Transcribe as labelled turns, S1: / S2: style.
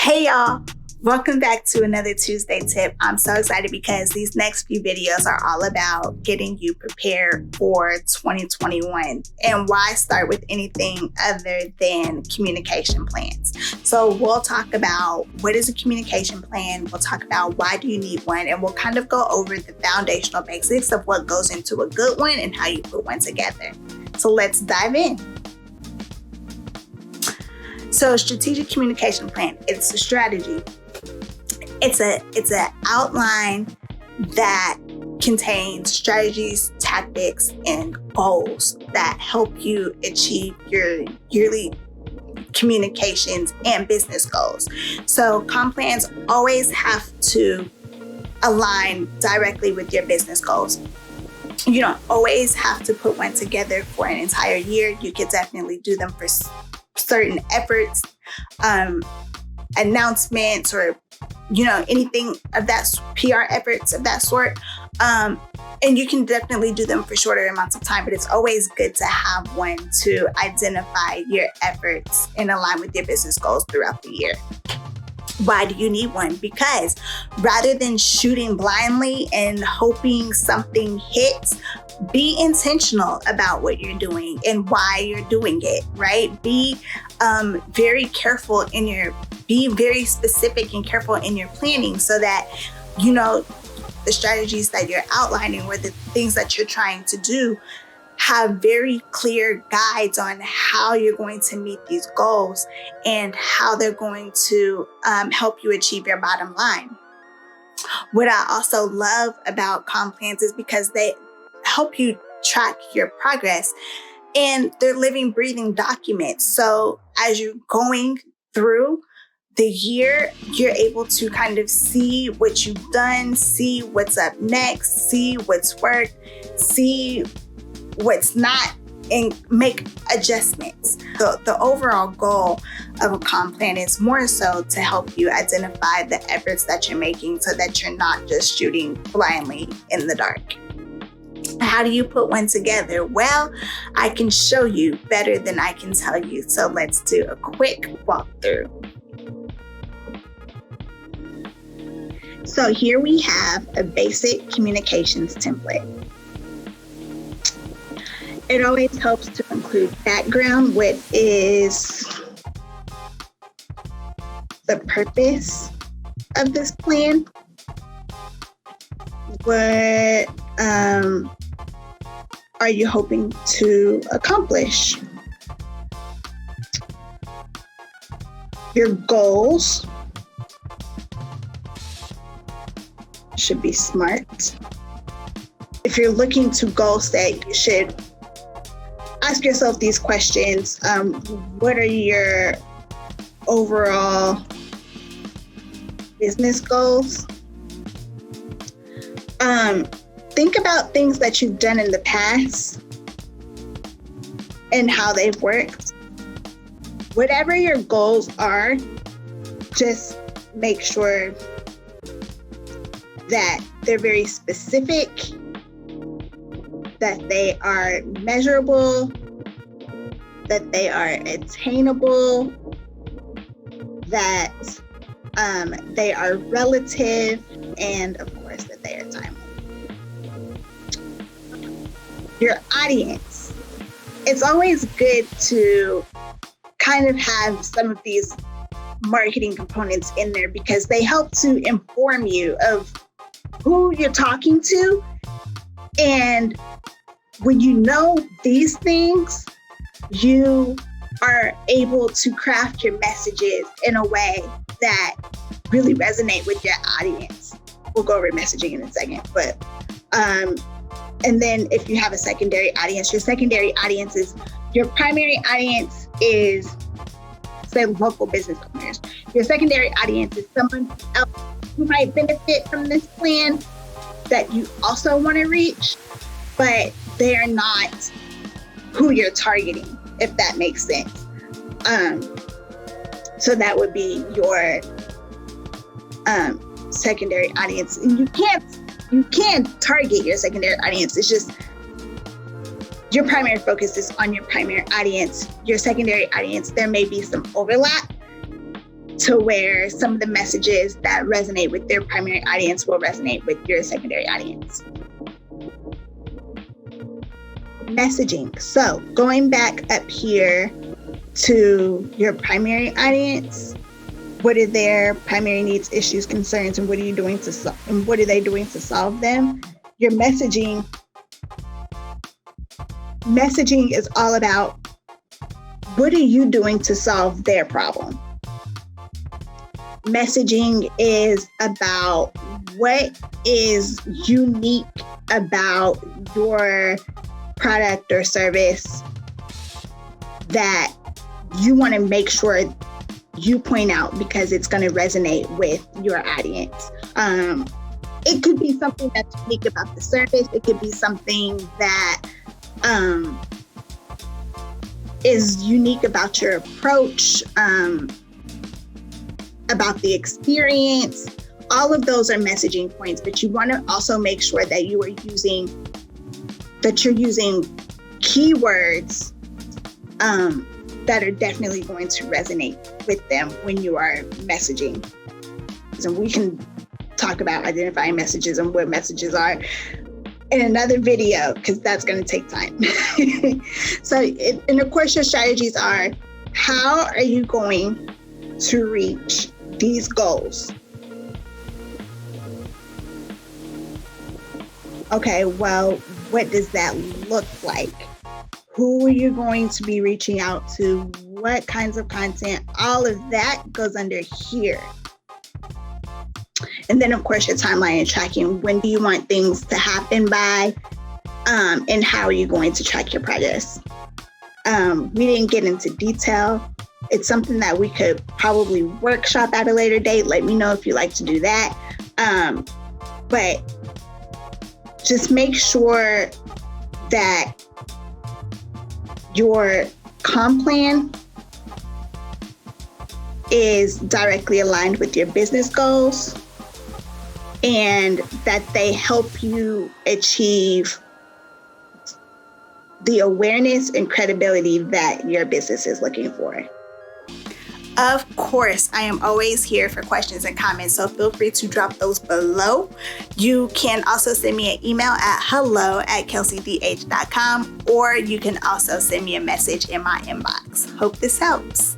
S1: Hey y'all, welcome back to another Tuesday tip. I'm so excited because these next few videos are all about getting you prepared for 2021 and why start with anything other than communication plans. So we'll talk about what is a communication plan, we'll talk about why do you need one, and we'll kind of go over the foundational basics of what goes into a good one and how you put one together. So let's dive in. So a strategic communication plan, it's a strategy. It's an outline that contains strategies, tactics, and goals that help you achieve your yearly communications and business goals. So comm plans always have to align directly with your business goals. You don't always have to put one together for an entire year. You could definitely do them for certain efforts, announcements, or anything of that PR efforts of that sort. And you can definitely do them for shorter amounts of time, but it's always good to have one to identify your efforts and align with your business goals throughout the year. Why do you need one? Because rather than shooting blindly and hoping something hits, be intentional about what you're doing and why you're doing it, right? Be very careful be very specific and careful in your planning so that, the strategies that you're outlining or the things that you're trying to do have very clear guides on how you're going to meet these goals and how they're going to help you achieve your bottom line. What I also love about comm plans is because they help you track your progress, and they're living, breathing documents. So as you're going through the year, you're able to kind of see what you've done, see what's up next, see what's worked, see what's not, and make adjustments. The overall goal of a comm plan is more so to help you identify the efforts that you're making so that you're not just shooting blindly in the dark. How do you put one together? Well, I can show you better than I can tell you. So let's do a quick walkthrough. So here we have a basic communications template. It always helps to include background. What is the purpose of this plan? What are you hoping to accomplish? Your goals should be SMART. If you're looking to goal set, you should ask yourself these questions. What are your overall business goals? Think about things that you've done in the past and how they've worked. Whatever your goals are, just make sure that they're very specific, that they are measurable, that they are attainable, that they are relative, and of course that they are timely. Your audience. It's always good to kind of have some of these marketing components in there because they help to inform you of who you're talking to. And when you know these things, you are able to craft your messages in a way that really resonate with your audience. We'll go over messaging in a second, but and then if you have a secondary audience, your secondary audience is, your primary audience is, say, local business owners. Your secondary audience is someone else who might benefit from this plan that you also want to reach, but they're not who you're targeting, if that makes sense. So that would be your secondary audience. And you can target your secondary audience. It's just your primary focus is on your primary audience. Your secondary audience, there may be some overlap, to where some of the messages that resonate with their primary audience will resonate with your secondary audience. Messaging. So going back up here to your primary audience, what are their primary needs, issues, concerns, and what are you doing to and what are they doing to solve them? Your messaging is all about what are you doing to solve their problem. Messaging is about what is unique about your product or service that you want to make sure you point out because it's going to resonate with your audience. It could be something that's unique about the service. It could be something that is unique about your approach, about the experience. All of those are messaging points, but you want to also make sure that you're using keywords that are definitely going to resonate with them when you are messaging. So we can talk about identifying messages and what messages are in another video, because that's going to take time. So, and of course, your strategies are, how are you going to reach these goals? Okay, well, what does that look like? Who are you going to be reaching out to? What kinds of content? All of that goes under here. And then, of course, your timeline and tracking. When do you want things to happen by? And how are you going to track your progress? We didn't get into detail. It's something that we could probably workshop at a later date. Let me know if you'd like to do that. But just make sure that your comm plan is directly aligned with your business goals and that they help you achieve the awareness and credibility that your business is looking for. Of course, I am always here for questions and comments, so feel free to drop those below. You can also send me an email at hello@KelseyDH.com, or you can also send me a message in my inbox. Hope this helps.